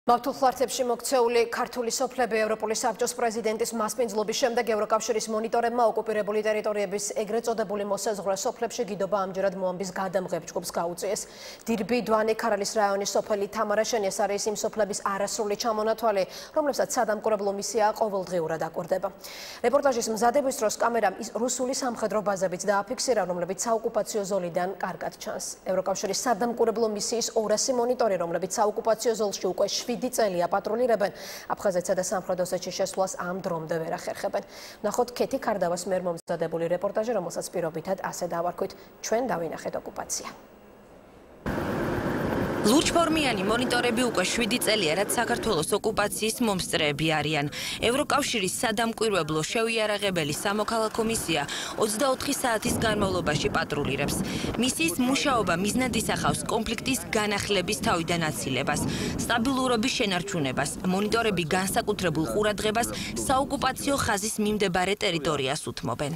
მავთულხლართებში მოქცეული ქართული სოფლები ევროპული საბჭოს პრეზიდენტის მასპინძლობის შემდეგ ევროკავშირის მონიტორებმა ოკუპირებული ტერიტორიების ეგრეთ წოდებული მოსაზღვრე სოფლებში გიდობა ამჯერად მოამბის გადამღებ ჯგუფს გაუწიეს. დირბი, დვანი, ქარალის რაიონის სოფელი თამარაშენი ეს არის იმ სოფლების არასრული ჩამონათვალი, რომლებსაც სადამკვირვებლო მისია ყოველდღიურად აკვირდება. რეპორტაჟის მზადების დროს კამერამ რუსული სამხედრო ბაზებიც დააფიქსირა, რომლებიც საოკუპაციო ზოლიდან კარგად ჩანს. ევროკავშირის სადამკვირვებლო მისიის 200 მონიტორი, რომლებიც საოკუპაციო ზოლში უკვე 7 წელია პატრულირებენ, აფხაზეთსა და სამხრეთ ოსეთში შესვლას ამ დრომდე ვერ ახერხებენ. ნახოთ ქეთი ქარდავას მიერ მომზადებული რეპორტაჟი, რომელსაც პირობითად ასე დავარქვით, ჩვენ დავინახეთ ოკუპაცია. ლურჯფორმიანი მონიტორები უკვე 7 წელია, რაც საქართველოს ოკუპაციის მომსწრეები არიან. ევროკავშირის სადამკვირვებლო შეუიარაღებელი სამოქალაქო მისია 24 საათის განმავლობაში პატრულირებს. მისიის მუშაობა მიზნად ისახავს კონფლიქტის განახლების თავიდან აცილებას, სტაბილურობის შენარჩუნებას. მონიტორები განსაკუთრებულ ყურადღებას საოკუპაციო ხაზის მიმდებარე ტერიტორიას უთმობენ.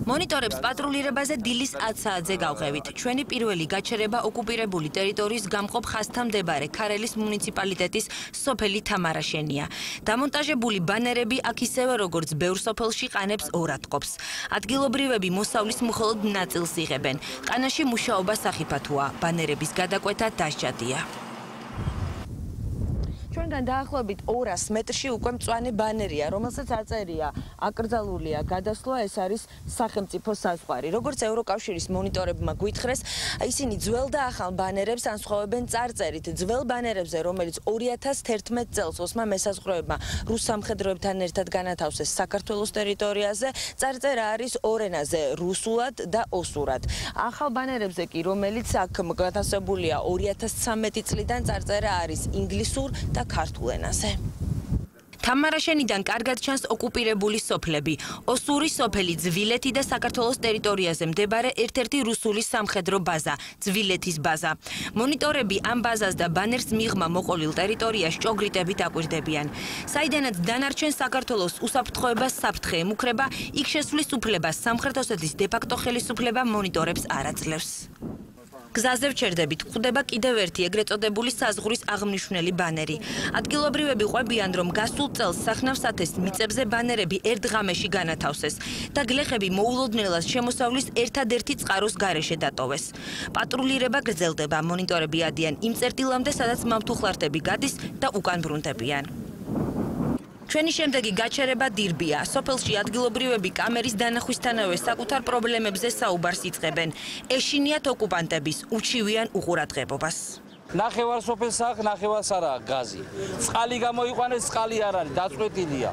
მონიტორებს პატრულირებაზე დილის 10 საათზე გავყევით. ჩვენი პირველი გაჩერება ოკუპირებული ტერიტორიის გამყოფ ხაზთან მდებარე ქარელის მუნიციპალიტეტის სოფელი თამარაშენია. დამონტაჟებული ბანერები აქ ისევე როგორც ბევრ სოფელში ყანებს ორად ყოფს. ადგილობრივები მოსავლის მხოლოდ ნაწილს იღებენ. ყანაში მუშაობა სახიფათოა. ბანერების გადაკვეთა დასჯადია. ჩვენგან დაახლოებით 200 მეტრში უკვე მწვანე ბანერია, რომელსაც აწერია აკრძალულია გადასვლა, ეს არის სახელმწიფო საზღვარი. როგორც ევროკავშირის მონიტორებმა გვითხრეს, ისინი ძველ და ახალ ბანერებს ანსხვავებენ წარწერით. ძველ ბანერებზე, რომელიც 2011 წელს ოსმა მესაზღვროებმა რუს სამხედროებთან ერთად განათავსეს საქართველოს ტერიტორიაზე, წარწერა არის ორ ენაზე, რუსულად და ოსურად. ახალ ბანერებზე კი, რომელიც აქ განთავსებულია 2013 წლიდან, წარწერა არის ინგლისურ და ქართულ ენაზე. თამარაშენიდან კარგად ჩანს ოკუპირებული სოფლები. ოსური სოფელი, ძვილეთი და საქართველოს ტერიტორიაზე მდებარე ერთ-ერთი რუსული სამხედრო ბაზა, ძვილეთის ბაზა. მონიტორები ამ ბაზას და ბანერს მიღმა მოყოლილ ტერიტორიას ჭოგრიტებით აკვირდებიან. საიდანაც დანარჩენ საქართველოს უსაფრთხოებას საფრთხე ემუქრება, იქ შესვლის უფლებას სამხრეთ ოსეთის დე-ფაქტო ხელისუფლება მონიტორებს არ აძლევს. გზაზე ვჩერდებით, გვხვდება კიდევ ერთი ეგრეთ წოდებული საზღვრის აღმნიშვნელი ბანერი. ადგილობრივები ყვებიან, რომ გასულ წელს სახნავს ათეს მიწებზე ბანერები ერთ ღამეში განათავსეს და გლეხები მოულოდნელად შემოსავლის ერთადერთი წყაროს გარეშე დატოვეს. პატრულირება გრძელდება, მონიტორები ადიან იმ წერტილამდე, სადაც მავთულხლართები გადის და უკან ბრუნდებიან. ჩვენი შემდეგი გაჩერება დირბია. სოფელში ადგილობრივები კამერის დანახვისთანავე საკუთარ პრობლემებზე საუბარს იწყებენ. ეშინიათ ოკუპანტების უჩივიან უყურადღებობას. ნახევარ სოფელს აქვს, ნახევარს არა აქვს გაზი. წყალი გამოიყვანეს, წყალი არ არის, დაწყვეტილია.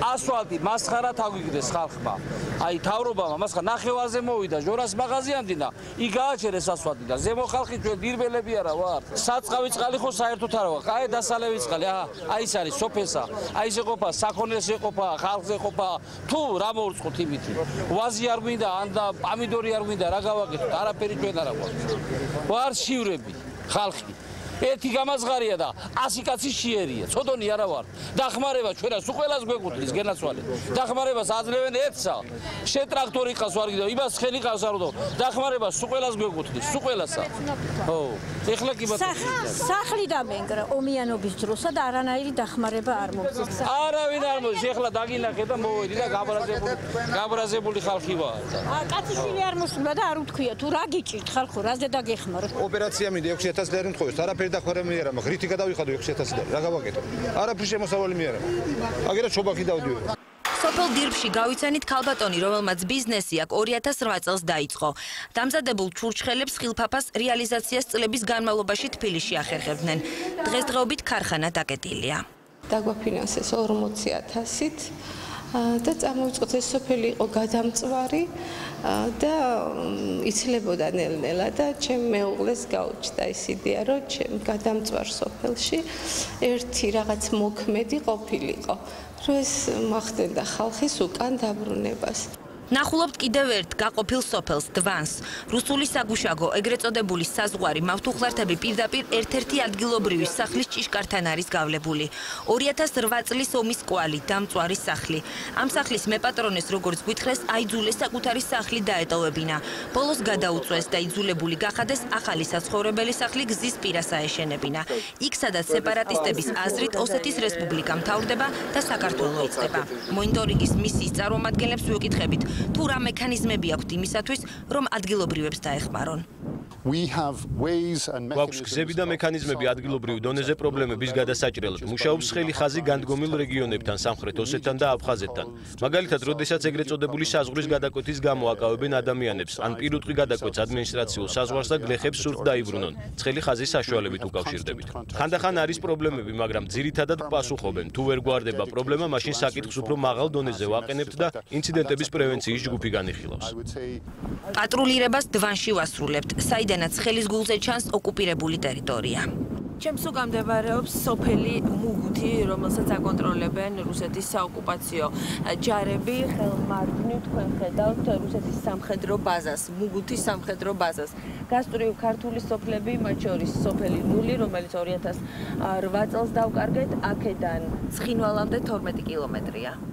ასფალტი მასხარად აგვიგდეს ხალხმა. აი თავრობამ მასხა ნახევარზე მოვიდა, ჟორას მაღაზიამდე, იქ გააჩერეს ასფალტი და ზემო ხალხი ჩვენ დირბელები არა ვართ. საწყავი წყალი ხო საერთოდ არა ვარ. აი დასალევი წყალი, აი ეს არის სოფელსა. აი ეს ეყოფა საქონელს ეყოფა, ხალხს ეყოფა. თუ რა მოვწყოთ იმით. ვაზი არ გვინდა, ან და პამიდორი არ გვინდა, რა გავაკეთოთ? არაფერი ჩვენ არა გვაქვს. ვარ შივრები. ხალხი ერთი გამაზღარია და 100 კაცი შიერია. ცოდონი არა ვარ. დახმარება ჩვენას უყველას გვეკუთვნის გენაცვალე. დახმარებას აძლევენ ერთსა. შენ ტრაქტორი ყავს არ გიდო, იმას ხელი ყავს არ უდო. დახმარებას უყველას გვეკუთვნის, უყველასა. ხო. ეხლა კი ბატონო. სახლი დამენგრა ომიანობის დროსა და არანაირი დახმარება არ მოგწევს. არავინ არ მოდის. ეხლა დაგინახე და მოვედი და გაბრაზებული ხალხი ვარ. კაციშვილი არ მოსულა და არ უთქვია თუ რა გიჭირთ ხალხო, რაზე დაგეხმარო. ოპერაცია მინდა 6000 ლარი მთხოვეს. არაფერი დახმარება მიარა, ღრითი გადავიხადო 6000 ლარი. რა გავაკეთო? არაფერი შემოსავალი მიარა. აგერა ჩობახი დავდივარ. სოფელ დირბში გავიცანით ქალბატონი, რომელმაც ბიზნესი აქ 2008 წელს დაიწყო. დამზადებულ ჩურჩხელებს ხილფაფას რეალიზაციას წლების განმავლობაში თბილისში ახერხებდნენ. დღესდღეობით ქარხანა დაკეტილია. დაგვაფინანსეს 40,000-ით და წამოვიწყოთ, ეს სოფელი იყო გადამწვარი და იცლებოდა ნელ-ნელა და ჩემ მეუღლეს გაუჩნდა ის იდეა, რომ ჩემ გადამწვარ სოფელში ერთი რაღაც მოქმედი ყოფილიყო, რომ ეს მოახდენდა ხალხის უკან დაბრუნებას. ნახულობთ კიდევ ერთ გაყოფილ სოფელს დვანს. რუსული საგუშაგო, ეგრეთ წოდებული საზღვარი მავთუხლართები პირდაპირ ერთ-ერთი ადგილობრივი სახლის ჭიშკართან არის გავლებული. 2008 წლის ომის კვალი, დამწვარი სახლი. ამ სახლის მეპატრონეს როგორც გვითხრეს, აიძულეს საკუთარი სახლი დაეტოვებინა. ბოლოს გადაუწვეს და იძულებული გახადეს ახალი საცხოვრებელი სახლი გზის პირას აეშენებინა. იქ სადაც სეპარატისტების აზრით ოსეთის რესპუბლიკა მთავრდება და საქართველო იწყება. მონიტორინგის მისიის წარმომადგენლებს ვიკითხებით, თუ რა მექანიზმები აქვთ იმისათვის, რომ ადგილობრივებს დაეხმარონ. გვაქვს გზები და მექანიზმები ადგილობრივ დონეზე პრობლემების გადასაჭრელად. მუშაობს ხელი ხაზი განდგომილ რეგიონებთან, სამხრეთ ოსეთთან და აფხაზეთთან. მაგალითად, როდესაც ეგრეთ წოდებული საზღვრის გადაკვეთის გამო აკავებენ ადამიანებს, ან პირუტყვი გადაკვეთს ადმინისტრაციულ საზღვარს და გლეხებს სურთ დაიბრუნონ, ცხელი ხაზის საშუალებით უკავშირდებით. ხანდახან არის პრობლემები, მაგრამ ძირითადად პასუხობენ. თუ ვერ გვარდება პრობლემა, მაშინ საკითხს უფრო მაღალ დონეზე ვაყენებთ და ინციდენტების პრევენციის ჯგუფი განიხილავს. პატრულირებას დვანში ვასრულებთ, საიდანაც ხელის გულზე ჩანს ოკუპირებული ტერიტორია. ჩემს უკან მდებარეობს სოფელი მუგუთი, რომელსაც აკონტროლებენ რუსეთის საოკუპაციო ჯარები. ხელმარჯვნივ თქვენ ხედავთ რუსეთის სამხედრო ბაზას, მუგუთის სამხედრო ბაზას. გასწვრივ ქართული სოფლები, მათ შორის სოფელი ნული, რომელიც 2008 წელს დავკარგეთ, აქედან ცხინვალამდე 12 კილომეტრია.